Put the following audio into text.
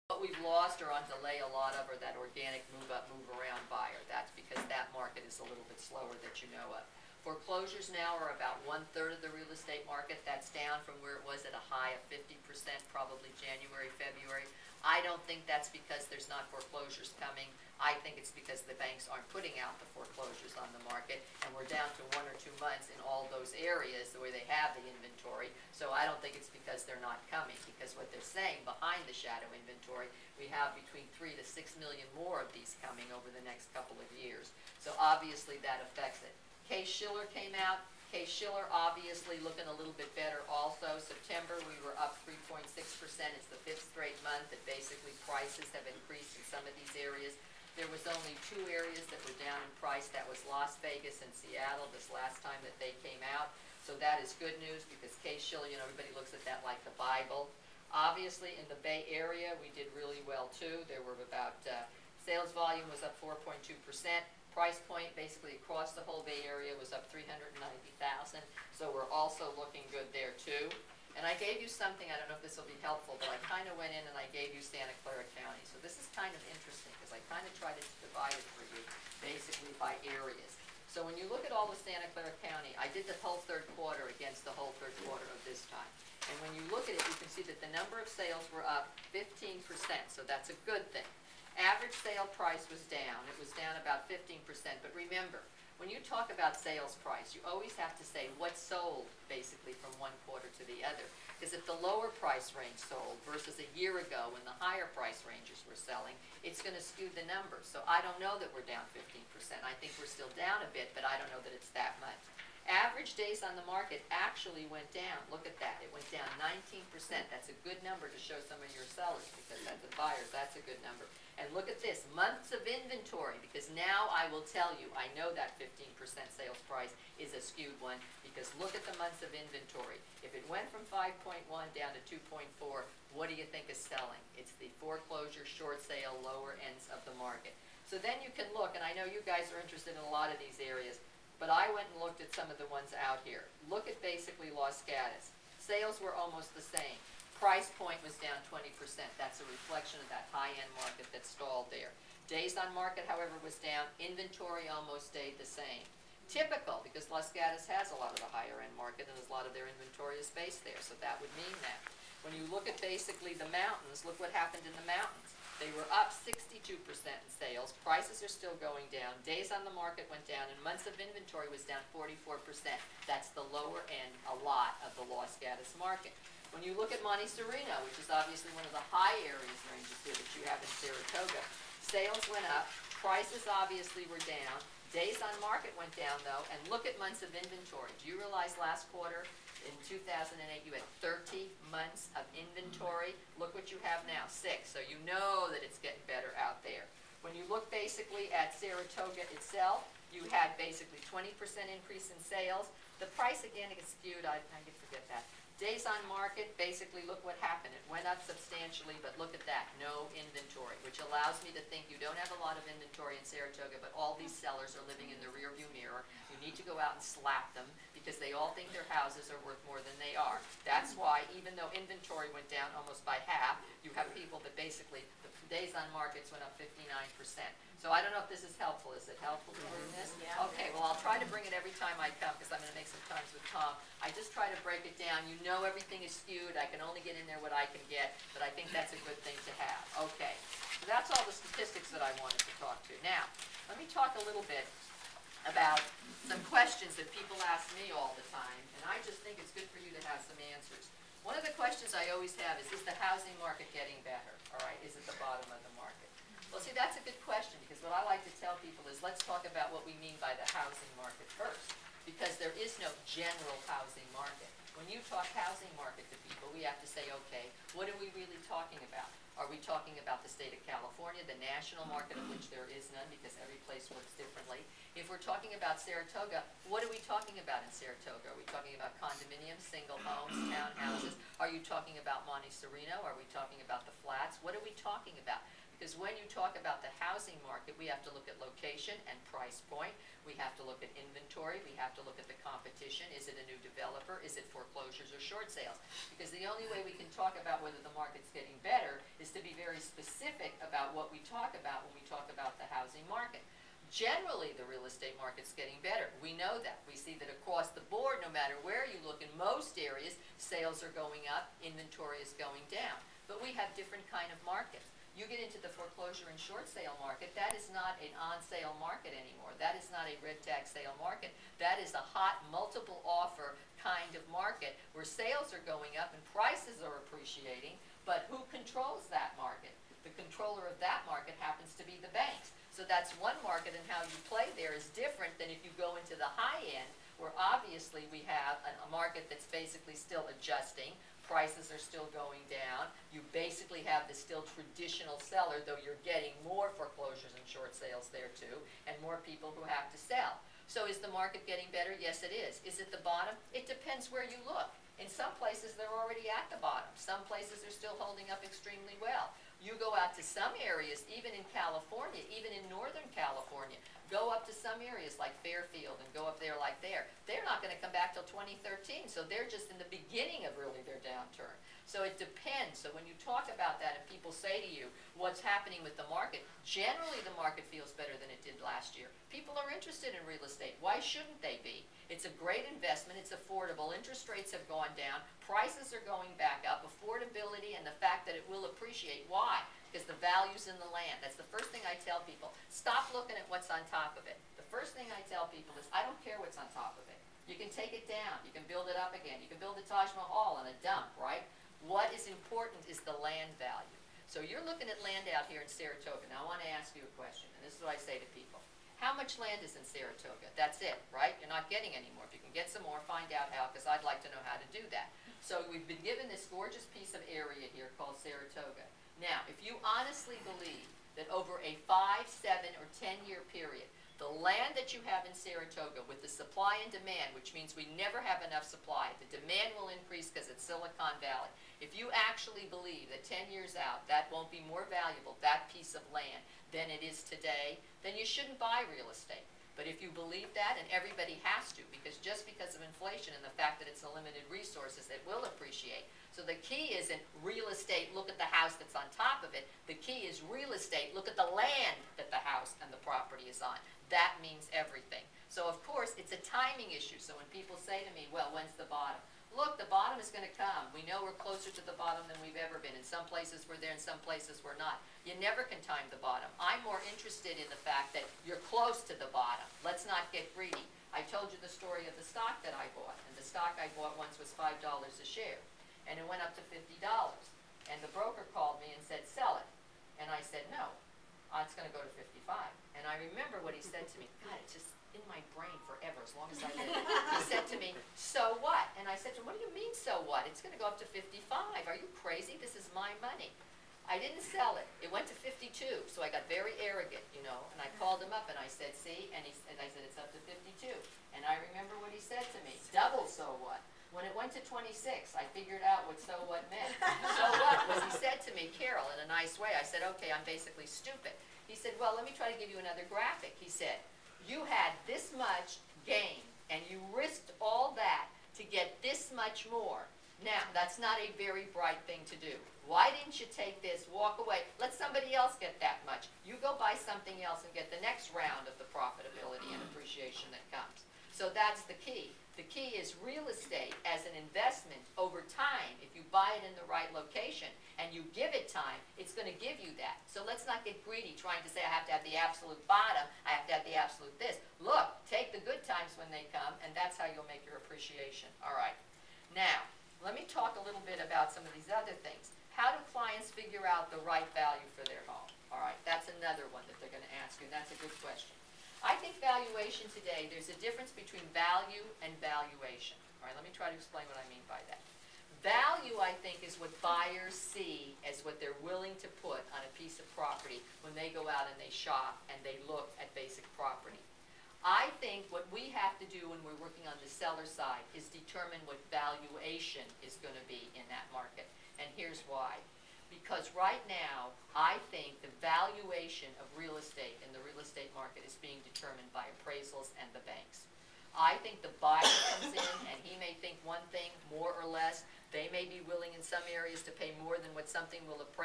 What we've lost or on delay a lot of are that organic move up, move around buyer. That's because that market is a little bit slower that you know of. Foreclosures now are about 1/3 of the real estate market. That's down from where it was at a high of 50% probably January, February. I don't think that's because there's not foreclosures coming. I think it's because the banks aren't putting out the foreclosures on the market, and we're down to 1 or 2 months in all those areas where they have the inventory. So I don't think it's because they're not coming, because what they're saying behind the shadow inventory, we have between 3 to 6 million more of these coming over the next couple of years. So obviously that affects it. Case Shiller came out. Case Shiller obviously looking a little bit better also. September we were up 3.6%. It's the 5th straight month that basically prices have increased in some of these areas. There was only 2 areas that were down in price. That was Las Vegas and Seattle this last time that they came out. So that is good news because Case Shiller, everybody looks at that like the Bible. Obviously in the Bay Area we did really well too. There were about, sales volume was up 4.2%. Price point basically across the whole Bay Area was up 390,000. So we're also looking good there too. And I gave you something, I don't know if this will be helpful, but I kind of went in and I gave you Santa Clara County. So this is kind of interesting because I kind of tried to divide it for you basically by areas. So when you look at all the Santa Clara County, I did the whole 3rd quarter against the whole 3rd quarter of this time. And when you look at it, you can see that the number of sales were up 15%, so that's a good thing. Average sale price was down. It was down about 15%, but remember, when you talk about sales price, you always have to say what sold basically from one quarter to the other. Because if the lower price range sold versus a year ago when the higher price ranges were selling, it's going to skew the numbers. So I don't know that we're down 15%. I think we're still down a bit, but I don't know that it's that much. Average days on the market actually went down. Look at that. It went down 19%. That's a good number to show some of your sellers because that's the buyers. That's a good number. And look at this, months of inventory, because now I will tell you, I know that 15% sales price is a skewed one, because look at the months of inventory. If it went from 5.1 down to 2.4, what do you think is selling? It's the foreclosure, short sale, lower ends of the market. So then you can look, and I know you guys are interested in a lot of these areas, but I went and looked at some of the ones out here. Look at basically Los Gatos. Sales were almost the same. Price point was down 20%. That's a reflection of that high-end market that stalled there. Days on market, however, was down. Inventory almost stayed the same. Typical, because Los Gatos has a lot of the higher-end market and a lot of their inventory is based there, so that would mean that. When you look at basically the mountains, look what happened in the mountains. They were up 62% in sales. Prices are still going down. Days on the market went down, and months of inventory was down 44%. That's the lower end, a lot of the Los Gatos market. When you look at Monte Sereno, which is obviously one of the high areas ranges here that you have in Saratoga, sales went up, prices obviously were down, days on market went down though, and look at months of inventory. Do you realize last quarter in 2008 you had 30 months of inventory? Look what you have now, 6, so you know that it's getting better out there. When you look basically at Saratoga itself, you had basically 20% increase in sales. The price again is skewed, I can forget that. Days on market, basically look what happened. It went up substantially, but look at that, no inventory, which allows me to think you don't have a lot of inventory in Saratoga, but all these sellers are living in the rearview mirror. You need to go out and slap them because they all think their houses are worth more than they are. That's why, even though inventory went down almost by half, you have people that basically, the days on markets went up 59%. So I don't know if this is helpful. Is it helpful to learn this? Yeah. Okay, well I'll try to bring it every time I come because I'm going to make some times with Tom. I just try to break it down. You know everything is skewed. I can only get in there what I can get, but I think that's a good thing to have. Okay, so that's all the statistics that I wanted to talk to. Now, let me talk a little bit about some questions that people ask me all the time, and I just think it's good for you to have some answers. One of the questions I always have is the housing market getting better? All right, is it the bottom of the market? Well, see, that's a good question because what I like to tell people is let's talk about what we mean by the housing market first, because there is no general housing market. When you talk housing market to people, we have to say, okay, what are we really talking about? Are we talking about the state of California, the national market of which there is none because every place works differently? If we're talking about Saratoga, what are we talking about in Saratoga? Are we talking about condominiums, single homes, townhouses? Are you talking about Monte Sereno? Are we talking about the flats? What are we talking about? Because when you talk about the housing market, we have to look at location and price point. We have to look at inventory. We have to look at the competition. Is it a new developer? Is it foreclosures or short sales? Because the only way we can talk about whether the market's getting better is to be very specific about what we talk about when we talk about the housing market. Generally, the real estate market's getting better. We know that. We see that across the board, no matter where you look, in most areas, sales are going up, inventory is going down. But we have different kind of markets. You get into the foreclosure and short sale market, that is not an on-sale market anymore. That is not a red tag sale market. That is a hot, multiple offer kind of market where sales are going up and prices are appreciating, but who controls that market? The controller of that market happens to be the banks. So that's one market, and how you play there is different than if you go into the high end, where obviously we have a market that's basically still adjusting. Prices are still going down. You basically have the still traditional seller, though you're getting more foreclosures and short sales there too, and more people who have to sell. So is the market getting better? Yes, it is. Is it the bottom? It depends where you look. In some places, they're already at the bottom. Some places are still holding up extremely well. You go out to some areas, even in California, even in Northern California, go up to some areas like Fairfield and go up there like there. They're not going to come back till 2013, so they're just in the beginning of really their downturn. So it depends. So when you talk about that and people say to you, what's happening with the market, generally the market feels better than it did last year. People are interested in real estate. Why shouldn't they be? It's a great investment. It's affordable. Interest rates have gone down. Prices are going back up. Affordability and the fact that it will appreciate. Why? Because the value's in the land. That's the first thing I tell people. Stop looking at what's on top of it. The first thing I tell people is, I don't care what's on top of it. You can take it down. You can build it up again. You can build a Taj Mahal on a dump, right? What is important is the land value. So you're looking at land out here in Saratoga. Now I want to ask you a question, and this is what I say to people. How much land is in Saratoga? That's it, right? You're not getting any more. If you can get some more, find out how, because I'd like to know how to do that. So we've been given this gorgeous piece of area here called Saratoga. Now, if you honestly believe that over a 5, 7, or 10-year period, the land that you have in Saratoga with the supply and demand, which means we never have enough supply, the demand will increase because it's Silicon Valley. If you actually believe that 10 years out that won't be more valuable, that piece of land, than it is today, then you shouldn't buy real estate. But if you believe that, and everybody has to, because just because of inflation and the fact that it's a limited resources, it will appreciate. So the key isn't real estate, look at the house that's on top of it. The key is real estate, look at the land that the house and the property is on. That means everything. So of course, it's a timing issue. So when people say to me, well, when's the bottom? Look, the bottom is going to come. We know we're closer to the bottom than we've ever been. In some places we're there, in some places we're not. You never can time the bottom. I'm more interested in the fact that you're close to the bottom. Let's not get greedy. I told you the story of the stock that I bought. And the stock I bought once was $5 a share. And it went up to $50. And the broker called me and said, sell it. And I said, no, it's going to go to 55. And I remember what he said to me. God, it's just in my brain forever, as long as I live. He said to me, so what? And I said to him, what do you mean, so what? It's going to go up to 55. Are you crazy? This is my money. I didn't sell it. It went to 52, so I got very arrogant, you know, and I called him up and I said, see, and I said, it's up to 52. And I remember what he said to me, double so what? When it went to 26, I figured out what so what meant. So what was he said to me, Carole, in a nice way. I said, okay, I'm basically stupid. He said, well, let me try to give you another graphic. He said, you had this much gain, and you risked all that to get this much more. Now, that's not a very bright thing to do. Why didn't you take this, walk away, let somebody else get that much? You go buy something else and get the next round of the profitability and appreciation that comes. So that's the key. The key is real estate as an investment over time. If you buy it in the right location and you give it time, it's going to give you that. So let's not get greedy trying to say I have to have the absolute bottom, I have to have the absolute this. Look, take the good times when they come, and that's how you'll make your appreciation. All right. Now, let me talk a little bit about some of these other things. How do clients figure out the right value for their home? All right, that's another one that they're going to ask you, and that's a good question. I think valuation today, there's a difference between value and valuation. All right, let me try to explain what I mean by that. Value, I think, is what buyers see as what they're willing to put on a piece of property when they go out and they shop and they look at basic property. I think what we have to do when we're working on the seller side is determine what valuation is going to be in that market. And here's why. Because right now, I think the valuation of real estate in the real estate market is being determined by appraisals and the banks. I think the buyer comes in and he may think one thing more or less. They may be willing in some areas to pay more than what something will appraise